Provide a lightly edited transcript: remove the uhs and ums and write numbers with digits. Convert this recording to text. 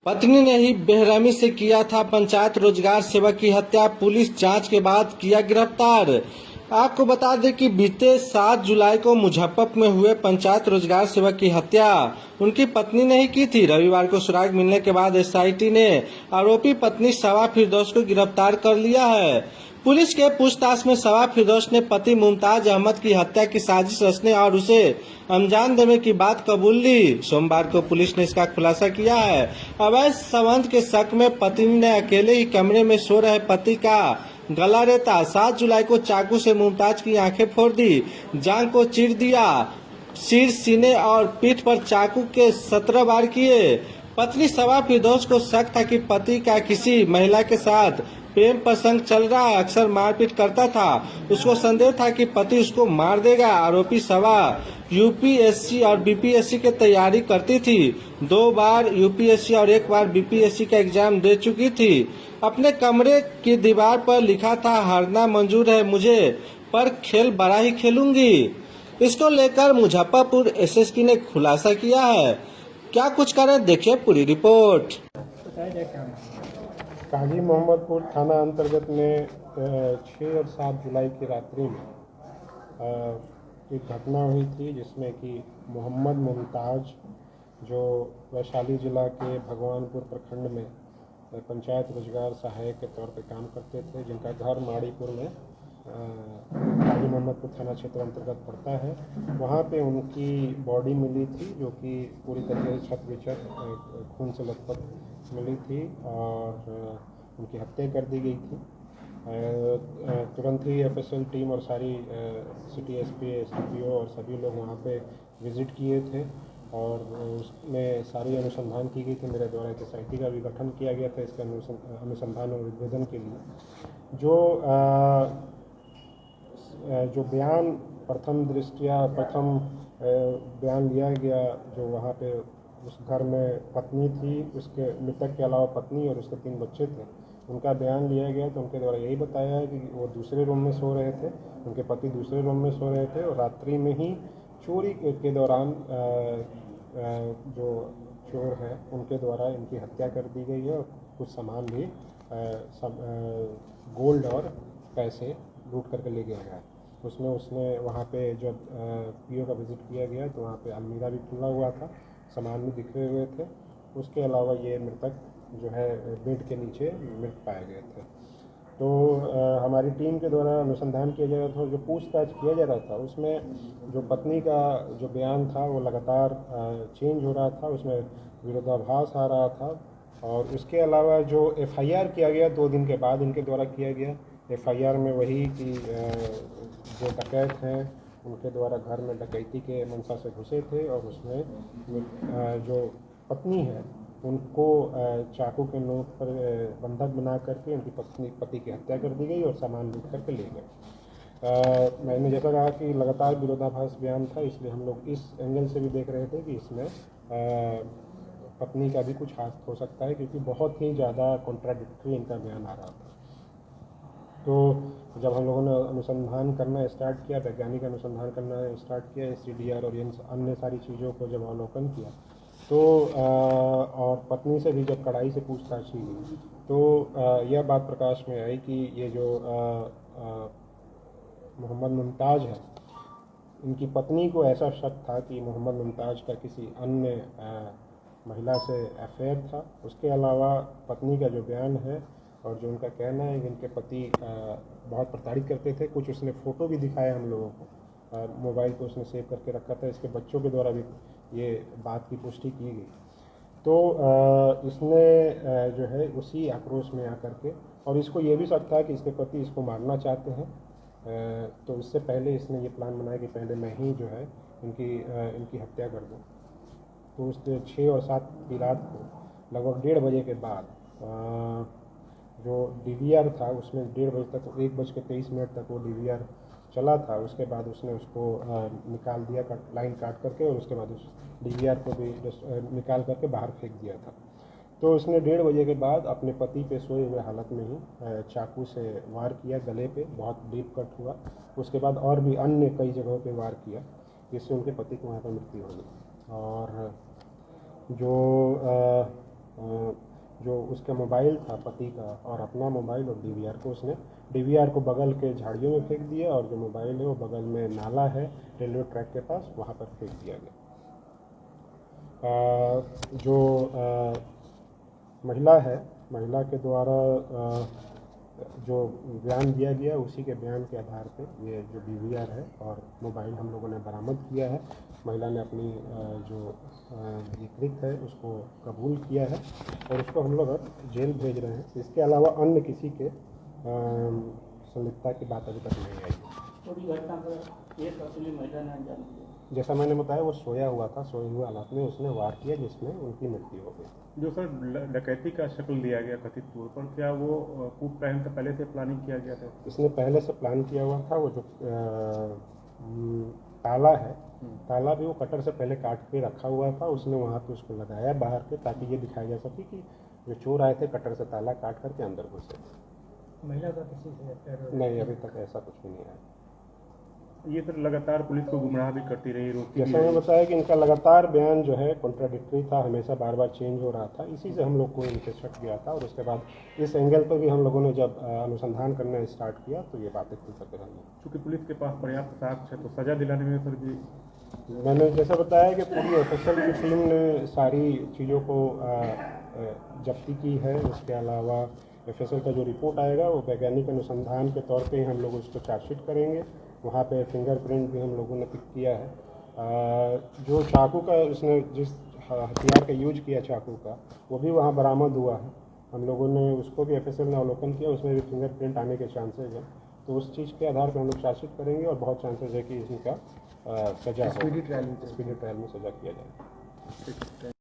पत्नी ने ही बेरहमी से किया था पंचायत रोजगार सेवक की हत्या। पुलिस जांच के बाद किया गिरफ्तार। आपको बता दें कि बीते 7 जुलाई को मुजफ्फरपुर में हुए पंचायत रोजगार सेवक की हत्या उनकी पत्नी ने ही की थी। रविवार को सुराग मिलने के बाद एसआईटी ने आरोपी पत्नी सवा फिरदौस को गिरफ्तार कर लिया है। पुलिस के पूछताछ में सवा फिरदौस ने पति मुमताज अहमद की हत्या की साजिश रचने और उसे अंजाम देने की बात कबूल ली। सोमवार को पुलिस ने इसका खुलासा किया है। अवैध संबंध के शक में पत्नी ने अकेले ही कमरे में सो रहे पति का गला रेता। 7 जुलाई को चाकू से मुमताज की आंखें फोड़ दी, जांघ को चीर दिया, सिर, सीने और पीठ पर चाकू के 17 वार किए। पत्नी सवा फिरदौस को शक था कि पति का किसी महिला के साथ प्रेम प्रसंग चल रहा है, अक्सर मारपीट करता था। उसको संदेह था कि पति उसको मार देगा। आरोपी सवा यूपीएससी और बीपीएससी की तैयारी करती थी। 2 बार यूपीएससी और 1 बार बीपीएससी का एग्जाम दे चुकी थी। अपने कमरे की दीवार पर लिखा था, हारना मंजूर है मुझे, पर खेल बड़ा ही खेलूंगी। इसको लेकर मुजफ्फरपुर एसएसपी ने खुलासा किया है। क्या कुछ करें, देखिए पूरी रिपोर्ट। काजी मोहम्मदपुर थाना अंतर्गत में 6 और 7 जुलाई की रात्रि में एक घटना हुई थी जिसमें कि मोहम्मद मुमताज जो वैशाली जिला के भगवानपुर प्रखंड में पंचायत रोजगार सहायक के तौर पर काम करते थे, जिनका घर माड़ीपुर में काजी मोहम्मदपुर थाना क्षेत्र अंतर्गत पड़ता है। वहाँ पे उनकी बॉडी मिली थी जो कि पूरी तरीके से छत विछत खून से लथपथ मिली थी और उनकी हत्या कर दी गई थी। तुरंत ही एफएसएल टीम और सारी सिटी एसपी, एसडीपीओ और सभी लोग वहाँ पे विज़िट किए थे और उसमें सारी अनुसंधान की गई थी। मेरे द्वारा एक एसआईटी का भी गठन किया गया था इसके अनुसंधान और उद्भेदन के लिए। जो बयान प्रथम बयान लिया गया, जो वहाँ पे उस घर में पत्नी थी, उसके मृतक के अलावा पत्नी और उसके 3 बच्चे थे, उनका बयान लिया गया तो उनके द्वारा यही बताया है कि वो दूसरे रूम में सो रहे थे, उनके पति दूसरे रूम में सो रहे थे और रात्रि में ही चोरी के दौरान जो चोर है उनके द्वारा इनकी हत्या कर दी गई है और कुछ सामान भी गोल्ड और पैसे लूट करके ले गया गया। उसमें उसने वहाँ पे जब पीओ का विज़िट किया गया तो वहाँ पे अलमीरा भी खुला हुआ था, सामान भी बिखरे हुए थे। उसके अलावा ये मृतक जो है बेड के नीचे मृत पाए गए थे। तो हमारी टीम के द्वारा अनुसंधान किया जा रहा था, जो पूछताछ किया जा रहा था उसमें जो पत्नी का जो बयान था वो लगातार चेंज हो रहा था, उसमें विरोधाभास आ रहा था। और उसके अलावा जो एफआईआर किया गया 2 दिन के बाद इनके द्वारा किया गया, एफआईआर में वही कि जो डकैत हैं उनके द्वारा घर में डकैती के मंशा से घुसे थे और उसमें जो पत्नी है उनको चाकू के नोक पर बंधक बना करके उनकी पति की हत्या कर दी गई और सामान लूट करके ले गए। मैंने जैसा कहा कि लगातार विरोधाभास बयान था, इसलिए हम लोग इस एंगल से भी देख रहे थे कि इसमें पत्नी का भी कुछ हाथ हो सकता है, क्योंकि बहुत ही ज़्यादा कॉन्ट्राडिक्टरी इनका बयान आ रहा था। तो जब हम लोगों ने अनुसंधान करना स्टार्ट किया, वैज्ञानिक अनुसंधान करना स्टार्ट किया, सीडीआर और अन्य सारी चीज़ों को जब अवलोकन किया तो और पत्नी से भी जब कड़ाई से पूछताछ की गई तो यह बात प्रकाश में आई कि ये जो मोहम्मद मुमताज है, इनकी पत्नी को ऐसा शक था कि मोहम्मद मुमताज का किसी अन्य महिला से अफेयर था। उसके अलावा पत्नी का जो बयान है और जो उनका कहना है कि इनके पति बहुत प्रताड़ित करते थे, कुछ उसने फ़ोटो भी दिखाया हम लोगों को, मोबाइल को उसने सेव करके रखा था, इसके बच्चों के द्वारा भी ये बात की पुष्टि की गई। तो इसने जो है उसी आक्रोश में आकर के, और इसको ये भी शक था कि इसके पति इसको मारना चाहते हैं, तो इससे पहले इसने ये प्लान बनाया कि पहले मैं ही जो है इनकी हत्या कर दूँ। तो उसके 6 और 7 की रात को लगभग 1:30 बजे के बाद जो डीवीआर था उसमें 1:30 बजे तक, 1:23 तक वो डीवीआर चला था। उसके बाद उसने उसको निकाल दिया, लाइन काट करके, और उसके बाद उस डीवीआर को भी निकाल करके बाहर फेंक दिया था। तो उसने 1:30 बजे के बाद अपने पति पे सोए हुए हालत में ही चाकू से वार किया, गले पे बहुत डीप कट हुआ। उसके बाद और भी अन्य कई जगहों पे वार किया, जिससे उनके पति को वहाँ पर मृत्यु हो गई। और जो जो उसका मोबाइल था पति का और अपना मोबाइल और डीवीआर को उसने डीवीआर को बगल के झाड़ियों में फेंक दिया और जो मोबाइल है वो बगल में नाला है रेलवे ट्रैक के पास वहाँ पर फेंक दिया गया। जो महिला है, महिला के द्वारा जो बयान दिया गया उसी के बयान के आधार पे ये जो डीवीआर है और मोबाइल हम लोगों ने बरामद किया है। महिला ने अपनी जो ये कृत्य है उसको कबूल किया है और उसको हम लोग अब जेल भेज रहे हैं। इसके अलावा अन्य किसी के संलिप्तता की बात अभी तक नहीं आई। पूरी घटना को एक असली महिला ने अंजाम दिया। जैसा मैंने बताया वो सोया हुआ था, सोए हुए हालत में उसने वार किया जिसमें उनकी मृत्यु हो गई। जो सर डकैती का शक्ल दिया गया कथित तौर पर, क्या वो खूब टाइम से पहले से प्लानिंग किया गया था? इसने पहले से प्लान किया हुआ था। वो जो ताला है, ताला भी वो कटर से पहले काट के रखा हुआ था। उसने वहाँ पे उसको लगाया बाहर के ताकि ये दिखाया जा सके कि जो चोर आए थे कटर से ताला काट करके अंदर घुसे। महिला का किसी से नहीं, अभी तक ऐसा कुछ भी नहीं आया। ये सर लगातार पुलिस को गुमराह भी करती रही, रोकती जैसा मैंने बताया कि इनका लगातार बयान जो है कॉन्ट्राडिक्टरी था, हमेशा बार बार चेंज हो रहा था। इसी से हम लोग को इनसे शक गया था और उसके बाद इस एंगल पर भी हम लोगों ने जब अनुसंधान करना स्टार्ट किया तो ये बातें खुल सकते हैं। चूँकि पुलिस के पास पर्याप्त साक्ष्य है तो सजा दिलाने में सर जी मैंने जैसा बताया कि पूरी एफएसएल की टीम ने सारी चीज़ों को जब्ती की है। उसके अलावा एफएसएल का जो रिपोर्ट आएगा वो वैज्ञानिक अनुसंधान के तौर पे ही हम लोग उसको चार्जशीट करेंगे। वहाँ पे फिंगरप्रिंट भी हम लोगों ने पिक किया है। जो चाकू का उसने जिस हथियार का यूज किया चाकू का वो भी वहाँ बरामद हुआ है। हम लोगों ने उसको भी एफएसएल ने अवलोकन किया, उसमें भी फिंगरप्रिंट आने के चांसेज हैं। तो उस चीज़ के आधार पर हम लोग चार्जशीट करेंगे और बहुत चांसेज है कि इनका सजा हो, स्पीडी ट्रायल में सजा किया जाए।